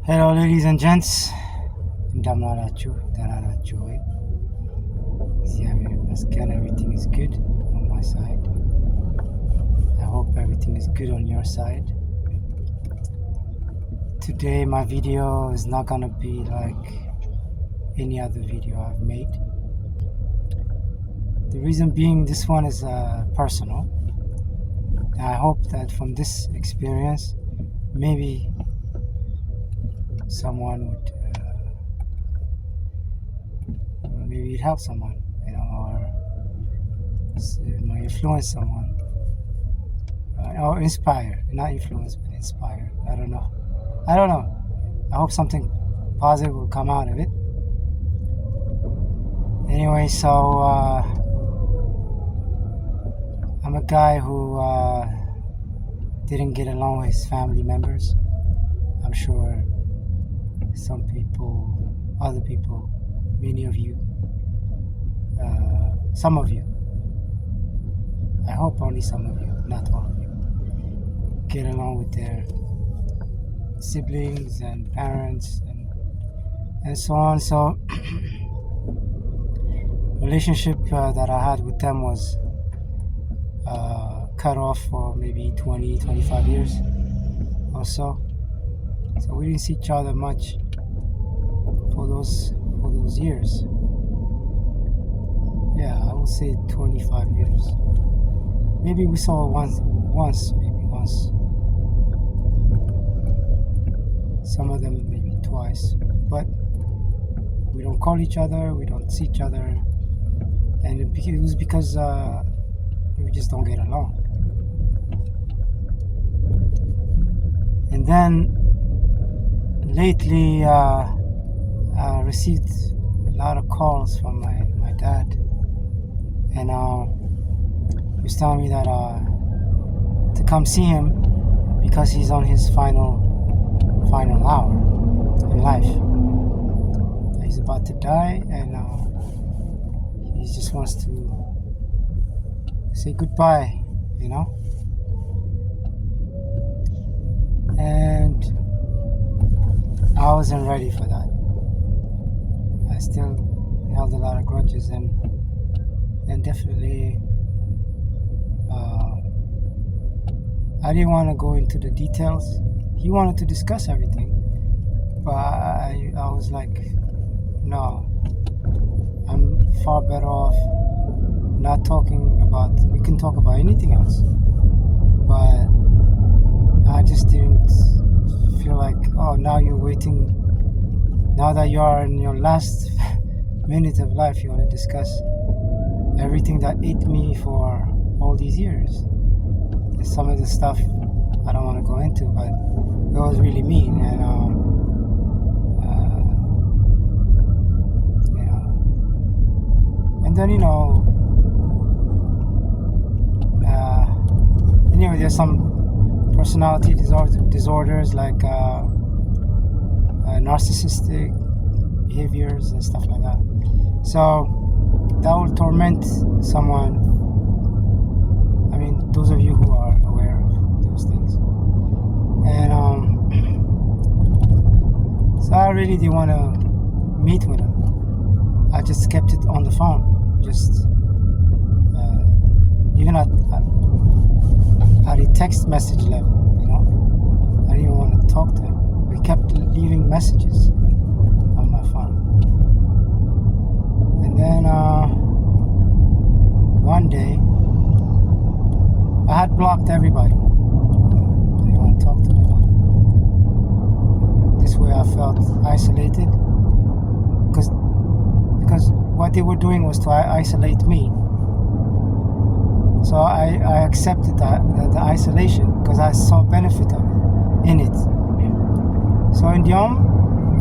Hello, ladies and gents. እንደምናላችሁ ደህና ናችሁ ወይ? እግዚአብሔር ይመስገን. Everything is good on my side. I hope everything is good on your side. Today my video is not gonna be like any other video I've made. The reason being, this one is personal. I hope that from this experience, maybe someone would maybe it help someone, or might influence someone, or inspire. Not influence, but inspire. I don't know. I hope something positive will come out of it. Anyway, so I'm a guy who didn't get along with his family members. I'm sure some people, other people, many of you, some of you, I hope only some of you, not all of you, get along with their siblings and parents and so on. So relationship that I had with them was cut off for maybe 20-25 years or so. So we didn't see each other much for those years. Yeah, I would say 25 years. Maybe we saw once. Some of them maybe twice, but we don't call each other, we don't see each other, and it was because we just don't get along. And then lately I received a lot of calls from my dad, and he was telling me that to come see him because he's on his final hour in life. He's about to die, and he just wants to say goodbye, and I wasn't ready for that. I still held a lot of grudges, and definitely I didn't want to go into the details. He wanted to discuss everything, but I was like, no, I'm far better off not talking about. We can talk about anything else, but I just didn't feel like, oh, now you're waiting. Now that you are in your last minute of life, you want to discuss everything that ate me for all these years. Some of the stuff I don't want to go into, but it was really mean, and and then anyway, there's some personality disorders like narcissistic behaviors and stuff like that. So that will torment someone. I mean, those of you who are aware of those things. And so I really didn't want to meet with him. I just kept it on the phone, just even at a text message level, I didn't even want to talk to him. We kept leaving messages on my phone. And then one day, I had blocked everybody. I didn't want to talk to anyone. This way I felt isolated, because what they were doing was to isolate me. So I accepted the isolation because I saw benefit of it in it. So in Diom,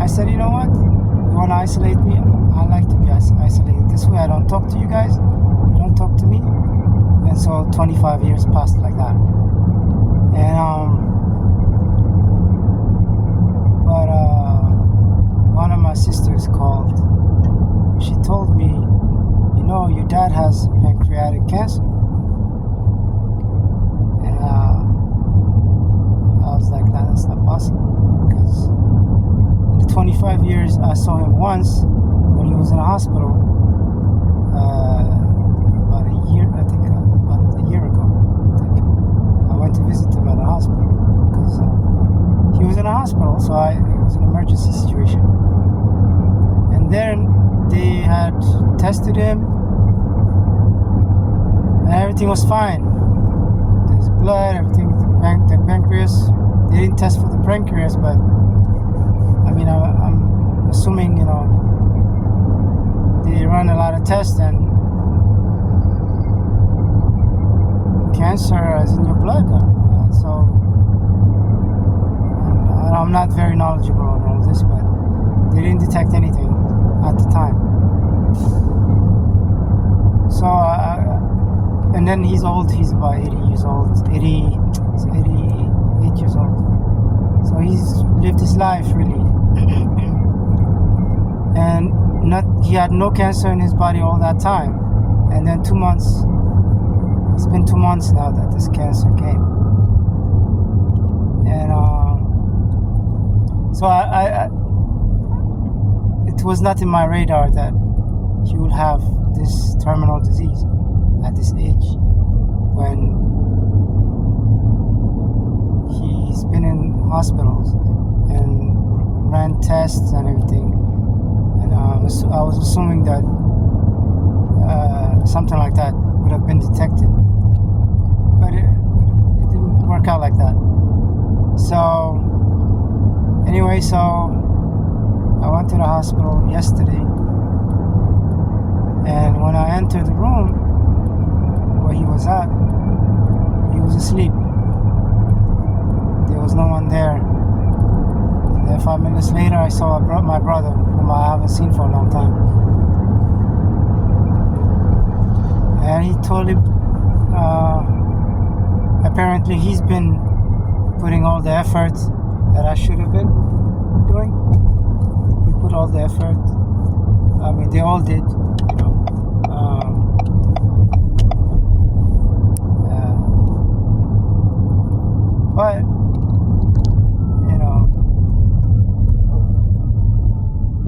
I said, you know what? You want to isolate me? I like to be isolated. This way I don't talk to you guys. You don't talk to me. And so 25 years passed like that. And but one of my sisters called. She told me, your dad has pancreatic cancer. And I was like, that's not possible, because 25 years, I saw him once when he was in a hospital. About a year, I think, about a year ago. I think I went to visit him at a hospital because he was in a hospital, so it was an emergency situation. And then they had tested him, and everything was fine. There's blood, everything. The pancreas. They didn't test for the pancreas, but I mean, I'm assuming, they run a lot of tests and cancer is in your blood. So I'm not very knowledgeable on all this, but they didn't detect anything at the time. So, and then he's old. He's about 80 years old. 88 years old. So he's lived his life really. And he had no cancer in his body all that time. And then 2 months, it's been 2 months now that this cancer came. And so it was not in my radar that he would have this terminal disease at this age, when he's been in hospitals and ran tests and everything. And I was assuming that something like that would have been detected, but it didn't work out like that. So anyway, so I went to the hospital yesterday, and when I entered the room where he was at, he was asleep. There was no one there. And then 5 minutes later, I saw my brother, whom I haven't seen for a long time. And he totally, apparently he's been putting all the effort that I should have been doing. He put all the effort. I mean, they all did, but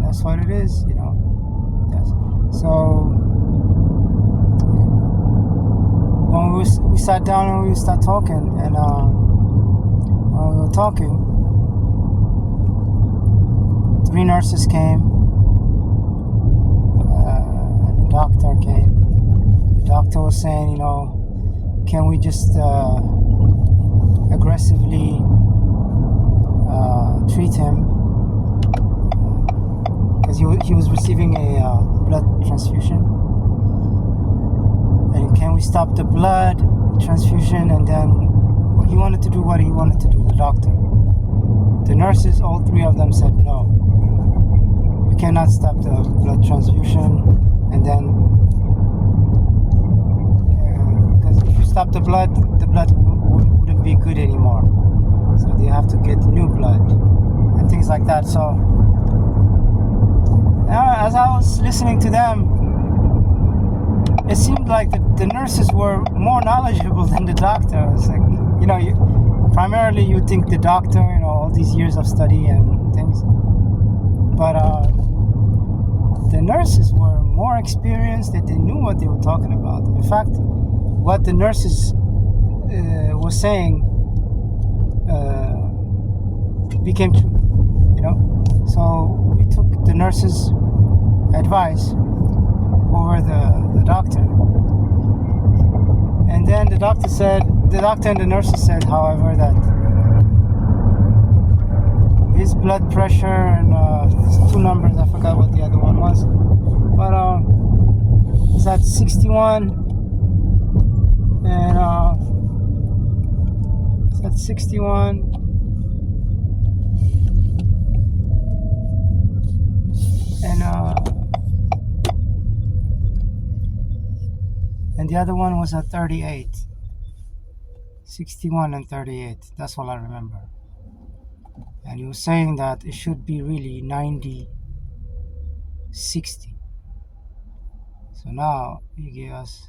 that's what it is, Yes. So when we sat down and we started talking, and when we were talking, 3 nurses came, and the doctor came. The doctor was saying, can we just aggressively treat him, because he was receiving a blood transfusion, and can we stop the blood transfusion? And then he wanted to do what he wanted to do, the doctor. The nurses, all 3 of them said no, we cannot stop the blood transfusion. And then because if you stop the blood wouldn't be good anymore, so they have to get new blood and things like that. So as I was listening to them, it seemed like the nurses were more knowledgeable than the doctor. It's like, primarily you think the doctor, all these years of study and things, but the nurses were more experienced, that they knew what they were talking about. In fact, what the nurses were saying became true, So we took the nurses' advice over the doctor. And then the doctor and the nurses said, however, that his blood pressure and 2 numbers, I forgot what the other one was, but it's at 61, and it's at 61, and the other one was at 38. 61 and 38, that's all I remember. And he was saying that it should be really 90, 60. So now he gave us,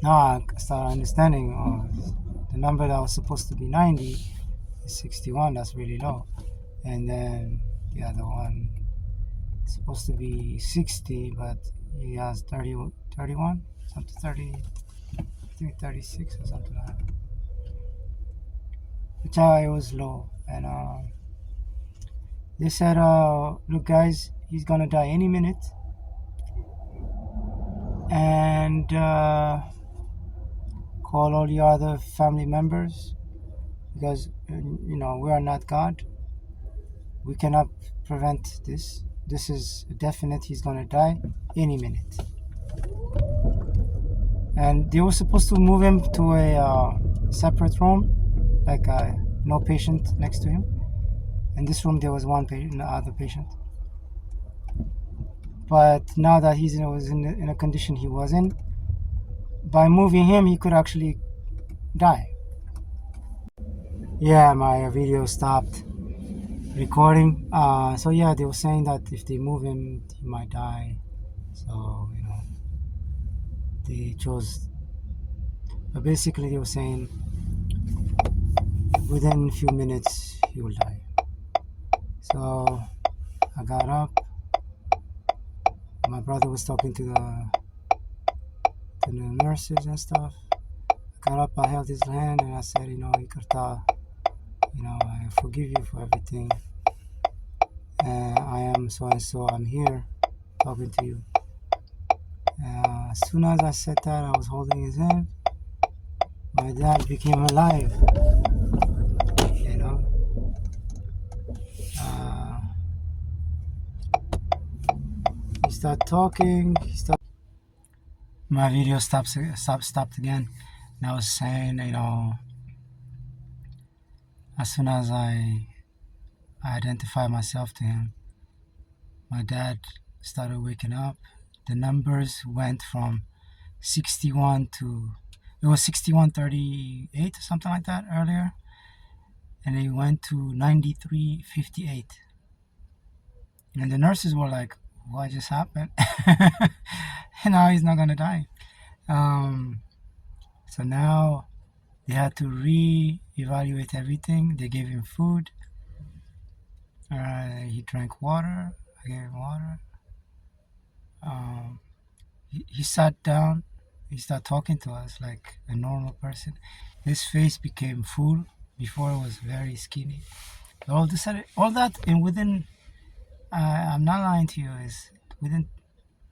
now I start understanding the number that was supposed to be 90 is 61. That's really low. And then the other one is supposed to be 60, but he has 30, 31, something 30, I think 36 or something like that. Which it was low. And they said, look, guys, he's gonna die any minute. And call all your other family members, because we are not God. We cannot prevent this. This is definite. He's gonna die any minute. And they were supposed to move him to a separate room, like no patient next to him. In this room there was one patient, no other patient. But now that he was in a condition he was in, by moving him he could actually die. Yeah, my video stopped recording. So yeah, they were saying that if they move him, he might die. So they chose. But basically, they were saying within a few minutes he will die. So I got up. My brother was talking to the nurses and stuff. I got up. I held his hand and I said, Ikarta, I forgive you for everything. I am so and so. I'm here talking to you. As soon as I said that, I was holding his hand. My dad became alive. He started talking. My video stopped again. And I was saying, as soon as I identified myself to him, my dad started waking up. The numbers went from 61 to, it was 61:38 or something like that earlier, and it went to 93:58. And the nurses were like, what just happened? And now he's not gonna die. So now they had to re-evaluate everything. They gave him food. He drank water. I gave him water. He sat down. He started talking to us like a normal person. His face became full. Before it was very skinny. All that, and within, I'm not lying to you, is within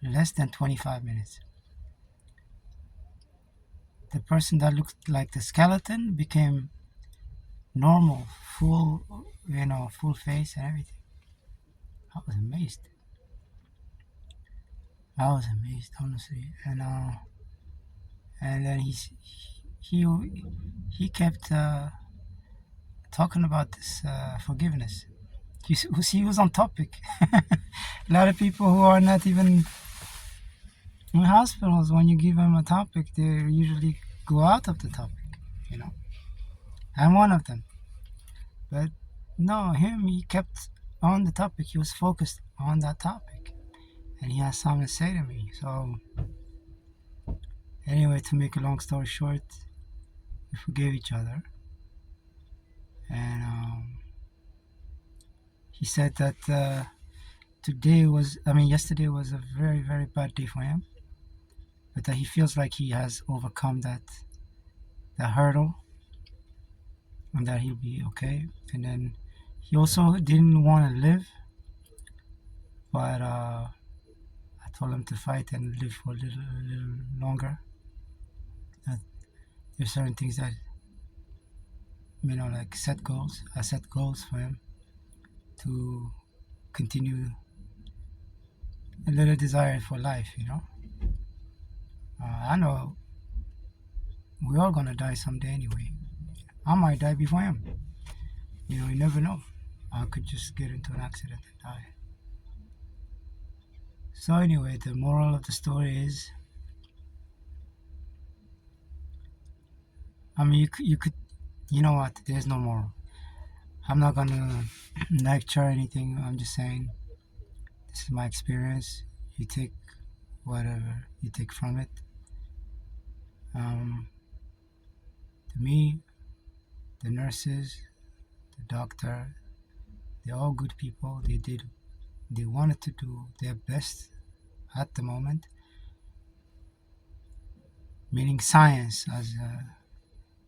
less than 25 minutes. The person that looked like the skeleton became normal, full face and everything. I was amazed. Honestly. And then he kept talking about this forgiveness. He was on topic. A lot of people who are not even in hospitals, when you give them a topic, they usually go out of the topic. I'm one of them. But no, he kept on the topic. He was focused on that topic, and he has something to say to me. So anyway, to make a long story short, we forgave each other. And he said that yesterday was a very, very bad day for him, but that he feels like he has overcome that hurdle, and that he'll be okay. And then he also didn't want to live, but I told him to fight and live for a little longer. That there's certain things that, like set goals. I set goals for him to continue a little desire for life. I know we're all gonna die someday anyway. I might die before him. You never know. I could just get into an accident and die. So anyway, the moral of the story is, you could, what? There's no moral. I'm not gonna lecture anything. I'm just saying this is my experience. You take whatever you take from it. To me, the nurses, the doctor, they're all good people. They wanted to do their best at the moment, meaning science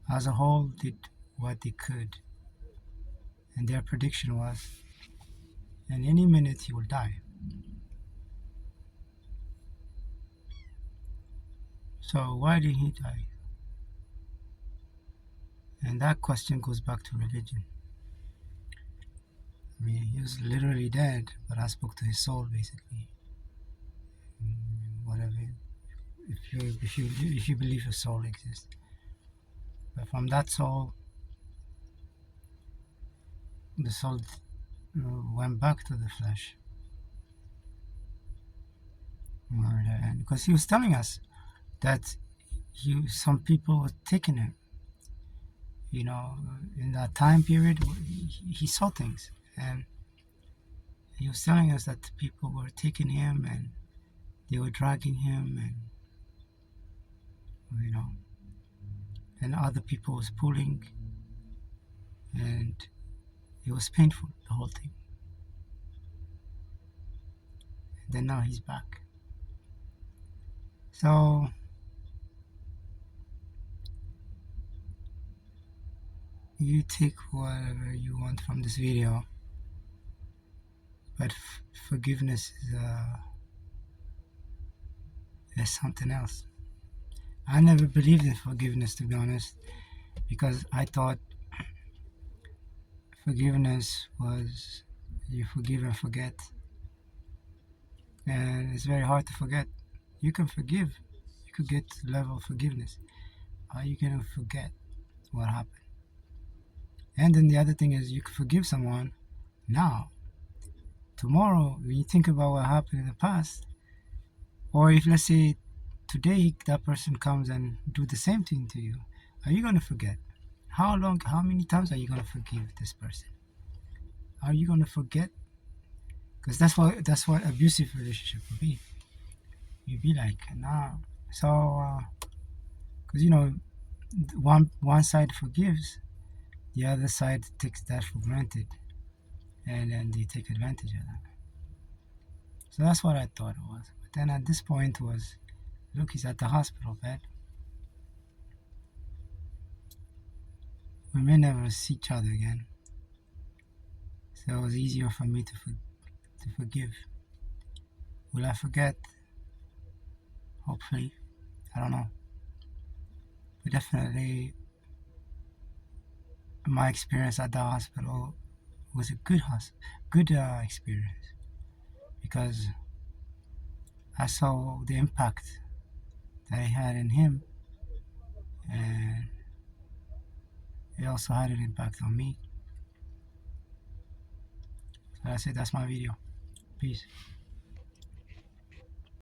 as a whole did what they could, and their prediction was, in any minute he will die. So why did he die? And that question goes back to religion. I mean, he was literally dead, but I spoke to his soul, basically. Whatever, if you believe a soul exists, but from that soul, the soul went back to the flesh. And because he was telling us that some people were taking him. In that time period, he saw things, and he was telling us that people were taking him and they were dragging him, and other people was pulling, and it was painful, the whole thing. And then now he's back. So you take whatever you want from this video, but forgiveness is something else. I never believed in forgiveness, to be honest, because I thought forgiveness was you forgive and forget, and it's very hard to forget. You can forgive, you could get to the level of forgiveness. How are you gonna forget what happened? And then the other thing is, you can forgive someone now. Tomorrow, when you think about what happened in the past, or if, let's say, today that person comes and do the same thing to you, are you gonna forget? How many times are you gonna forgive this person? Are you gonna forget? Because that's what abusive relationship would be. You'd be like, nah. So, because one side forgives, the other side takes that for granted, and then they take advantage of that. So that's what I thought it was. But then at this point was, look, he's at the hospital bed. We may never see each other again. So it was easier for me to forgive. Will I forget? Hopefully. I don't know. But definitely, my experience at the hospital was a good experience, because I saw the impact that it had in him, and it also had an impact on me. So that's it. That's my video. Peace.